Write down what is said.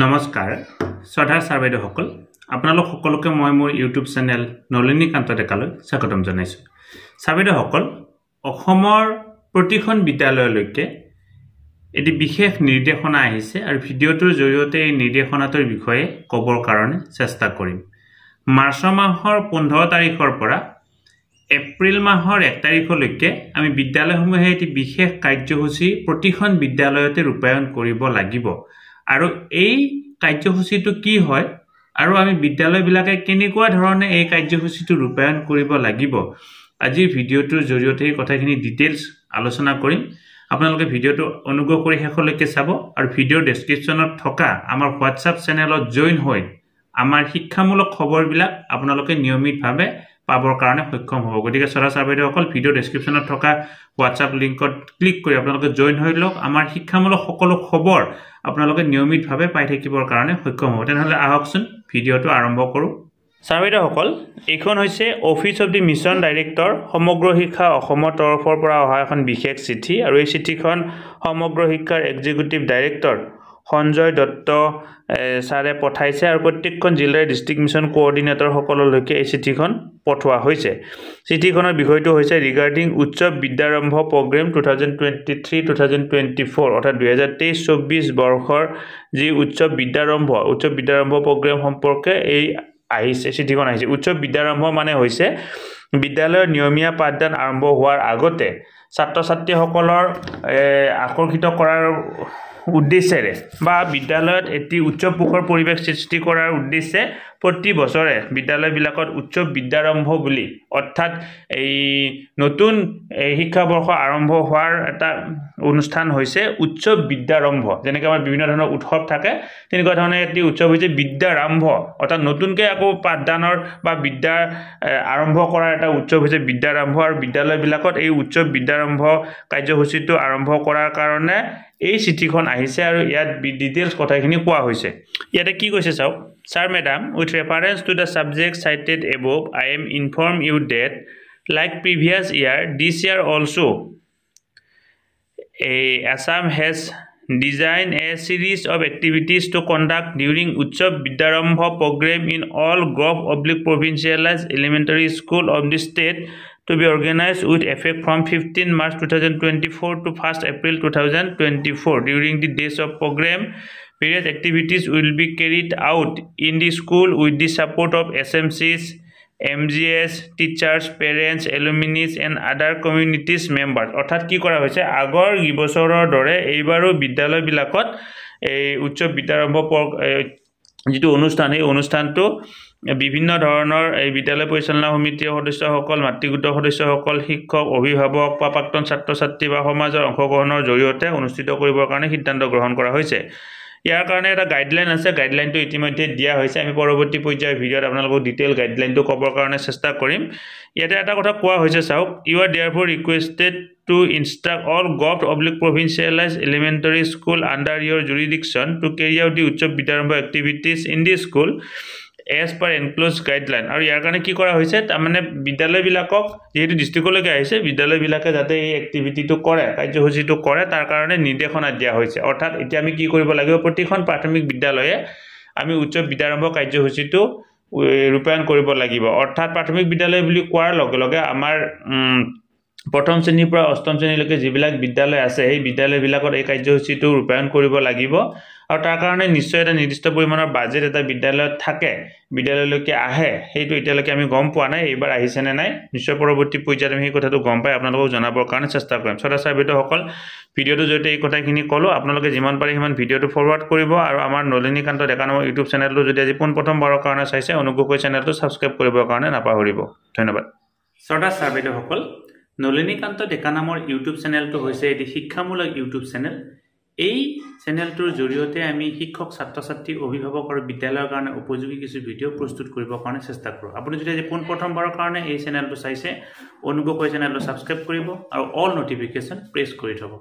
নমস্কাৰ শ্ৰদ্ধাৰ ছাৰ বাইদেউসকল আপোনালোক সকলোকে মই মোৰ ইউটিউব চেনেল নলিনীকান্ত ডেকালৈ স্বাগতম জনাইছোঁ। ছাৰ বাইদেউসকল অসমৰ প্ৰতিখন বিদ্যালয়লৈকে এটি বিশেষ নিৰ্দেশনা আহিছে আৰু ভিডিঅ'টোৰ জৰিয়তে এই নিৰ্দেশনাটোৰ বিষয়ে ক'বৰ কাৰণে চেষ্টা কৰিম। মাৰ্চ মাহৰ 15 তাৰিখৰ পৰা এপ্ৰিল মাহৰ 1 তাৰিখলৈকে আমি বিদ্যালয়সমূহে এটি বিশেষ কাৰ্যসূচী প্ৰতিখন বিদ্যালয়তে ৰূপায়ণ কৰিব লাগিব আৰু এই কাৰ্যসূচীটো কি হয় আৰু আমি বিদ্যালয়বিলাকে কেনেকুৱা ধৰণে এই কাৰ্যসূচীটো ৰূপায়ণ কৰিব লাগিব আজিৰ ভিডিঅ'টোৰ জৰিয়তে এই কথাখিনি ডিটেইলছ আলোচনা কৰিম। আপোনালোকে ভিডিঅ'টো অনুগ্ৰহ কৰি শেষলৈকে চাব আৰু ভিডিঅ'ৰ ডেছক্ৰিপশ্যনত থকা আমাৰ হোৱাটছআপ চেনেলত জইন হৈ আমাৰ শিক্ষামূলক খবৰবিলাক আপোনালোকে নিয়মিতভাৱে পাবৰ কাৰণে সক্ষম হ'ব। গতিকে ছাৰ বাইদেউসকল ভিডিঅ' ডেছক্ৰিপশ্যনত থকা হোৱাটছআপ লিংকত ক্লিক কৰি আপোনালোকে জইন হৈ লওক। আমাৰ শিক্ষামূলক সকলো খবৰ আপোনালোকে নিয়মিতভাৱে পাই থাকিবৰ কাৰণে সক্ষম হ'ব। তেনেহ'লে আহকচোন ভিডিঅ'টো আৰম্ভ কৰোঁ। ছাৰ বাইদেউসকল এইখন হৈছে office of the mission director সমগ্ৰ শিক্ষা অসমৰ তৰফৰ পৰা অহা এখন বিশেষ চিঠি আৰু এই চিঠিখন সমগ্ৰ শিক্ষাৰ এক্সিকিউটিভ ডাইৰেক্টৰ সঞ্জয় দত্ত ছাৰে পঠাইছে আৰু প্ৰত্যেকখন জিলাৰ ডিষ্ট্ৰিক্ট মিছন কোঅৰ্ডিনেটৰ সকললৈকে এই চিঠিখন পঠোৱা হৈছে। চিঠিখনৰ বিষয়টো হৈছে ৰিগাৰ্ডিং উৎসৱ বিদ্যাৰম্ভ প্ৰগ্ৰেম 2023-2024 অৰ্থাৎ 2023-24 বৰ্ষৰ যি উৎসৱ বিদ্যাৰম্ভ প্ৰগ্ৰেম সম্পৰ্কে এই আহিছে চিঠিখন আহিছে। উৎসৱ বিদ্যাৰম্ভ মানে হৈছে বিদ্যালয়ৰ নিয়মীয়া পাঠদান আৰম্ভ হোৱাৰ আগতে ছাত্ৰ ছাত্ৰীসকলৰ আকৰ্ষিত কৰাৰ উদ্দেশ্যেৰে বা বিদ্যালয়ত এটি উৎসৱমুখৰ পৰিৱেশ সৃষ্টি কৰাৰ উদ্দেশ্যে প্ৰতি বছৰে বিদ্যালয়বিলাকত উৎসৱ বিদ্যাৰম্ভ বুলি অৰ্থাৎ এই নতুন শিক্ষাবৰ্ষ আৰম্ভ হোৱাৰ এটা অনুষ্ঠান হৈছে উৎসৱ বিদ্যাৰম্ভ। যেনেকৈ আমাৰ বিভিন্ন ধৰণৰ উৎসৱ থাকে তেনেকুৱা ধৰণে এটি উৎসৱ হৈছে বিদ্যাৰম্ভ অৰ্থাৎ নতুনকৈ আকৌ পাঠদানৰ বা বিদ্যাৰ আৰম্ভ কৰাৰ এটা উৎসৱ হৈছে বিদ্যাৰম্ভ আৰু বিদ্যালয়বিলাকত এই উৎসৱ বিদ্যাৰম্ভ কাৰ্যসূচীটো আৰম্ভ কৰাৰ কাৰণে এই চিঠিখন আহিছে আৰু ইয়াত ডিটেইলছ কথাখিনি কোৱা হৈছে। ইয়াতে কি কৈছে চাওক। Sir Madam, with reference to the subject cited above, I am inform you that like previous year, this year also Assam has designed a series of activities to conduct during Utsav Bidyarambha program in all Gov/provincialized elementary school of the state to be organized with effect from 15 March 2024 to 1st April 2024. During the days of program, various activities will be carried out in the school with the support of SMCs, MGS, teachers, parents, alumni and other communities members. অৰ্থাৎ কি কৰা হৈছে আগৰ বছৰৰ দৰে এইবাৰো বিদ্যালয়বিলাকত এই উৎসৱ বিদ্যাৰম্ভ যিটো অনুষ্ঠান এই অনুষ্ঠানটো বিভিন্ন ধৰণৰ এই বিদ্যালয় পৰিচালনা সমিতিৰ সদস্যসকল, মাতৃগোটৰ সদস্যসকল, শিক্ষক, অভিভাৱক বা প্ৰাক্তন ছাত্ৰ ছাত্ৰী বা সমাজৰ অংশগ্ৰহণৰ জৰিয়তে অনুষ্ঠিত কৰিবৰ কাৰণে সিদ্ধান্ত গ্ৰহণ কৰা হৈছে। ইয়াৰ কাৰণে এটা গাইডলাইন আছে। গাইডলাইনটো ইতিমধ্যে দিয়া হৈছে। আমি পৰৱৰ্তী পৰ্যায়ৰ ভিডিঅ'ত আপোনালোকক ডিটেইল গাইডলাইনটো ক'বৰ কাৰণে চেষ্টা কৰিম। ইয়াতে এটা কথা কোৱা হৈছে চাওক। You are therefore requested to instruct all Gov/provincialized elementary school under your jurisdiction to carry out the Utsav Bidyarambha activities in the school as per enclosed guideline. আৰু ইয়াৰ কাৰণে কি কৰা হৈছে তাৰমানে বিদ্যালয়বিলাকক যেহেতু ডিষ্ট্ৰিক্টলৈকে আহিছে বিদ্যালয়বিলাকে যাতে এই এক্টিভিটিটো কৰে কাৰ্যসূচীটো কৰে তাৰ কাৰণে নিৰ্দেশনা দিয়া হৈছে। অৰ্থাৎ এতিয়া আমি কি কৰিব লাগিব প্ৰতিখন প্ৰাথমিক বিদ্যালয়ে আমি উৎসৱ বিদ্যাৰম্ভ কাৰ্যসূচীটো ৰূপায়ণ কৰিব লাগিব। অৰ্থাৎ প্ৰাথমিক বিদ্যালয় বুলি কোৱাৰ লগে লগে আমাৰ প্ৰথম শ্ৰেণীৰ পৰা অষ্টম শ্ৰেণীলৈকে যিবিলাক বিদ্যালয় আছে সেই বিদ্যালয়বিলাকত এই কাৰ্যসূচীটো ৰূপায়ণ কৰিব লাগিব আৰু তাৰ কাৰণে নিশ্চয় এটা নিৰ্দিষ্ট পৰিমাণৰ বাজেট এটা বিদ্যালয়ত থাকে বিদ্যালয়লৈকে আহে সেইটো এতিয়ালৈকে আমি গম পোৱা নাই এইবাৰ আহিছে নে নাই নিশ্চয় পৰৱৰ্তী পৰ্যায়ত আমি সেই কথাটো গম পাই আপোনালোকক জনাবৰ কাৰণে চেষ্টা কৰিম। ছাৰ বাইদেউসকল ভিডিঅ'টোৰ জৰিয়তে এই কথাখিনি ক'লোঁ। আপোনালোকে যিমান পাৰে সিমান ভিডিঅ'টো ফৰৱাৰ্ড কৰিব আৰু আমাৰ নলিনীকান্ত ডেকা নামৰ ইউটিউব চেনেলটো যদি আজি পোনপ্ৰথমবাৰৰ কাৰণে চাইছে অনুগ্ৰহ কৰি চেনেলটো ছাবস্ক্ৰাইব কৰিবৰ কাৰণে নাপাহৰিব। ধন্যবাদ। ছাৰ বাইদেউসকল নলিনীকান্ত ডেকা নামৰ ইউটিউব চেনেলটো হৈছে এটি শিক্ষামূলক ইউটিউব চেনেল। এই চেনেলটোৰ জৰিয়তে আমি শিক্ষক, ছাত্ৰ ছাত্ৰী, অভিভাৱক আৰু বিদ্যালয়ৰ কাৰণে উপযোগী কিছু ভিডিঅ' প্ৰস্তুত কৰিবৰ কাৰণে চেষ্টা কৰোঁ। আপুনি যদি আজি পোনপ্ৰথমবাৰৰ কাৰণে এই চেনেলটো চাইছে অনুগ্ৰহ কৰি চেনেলটো ছাবস্ক্ৰাইব কৰিব আৰু অল নটিফিকেশ্যন প্ৰেছ কৰি থ'ব।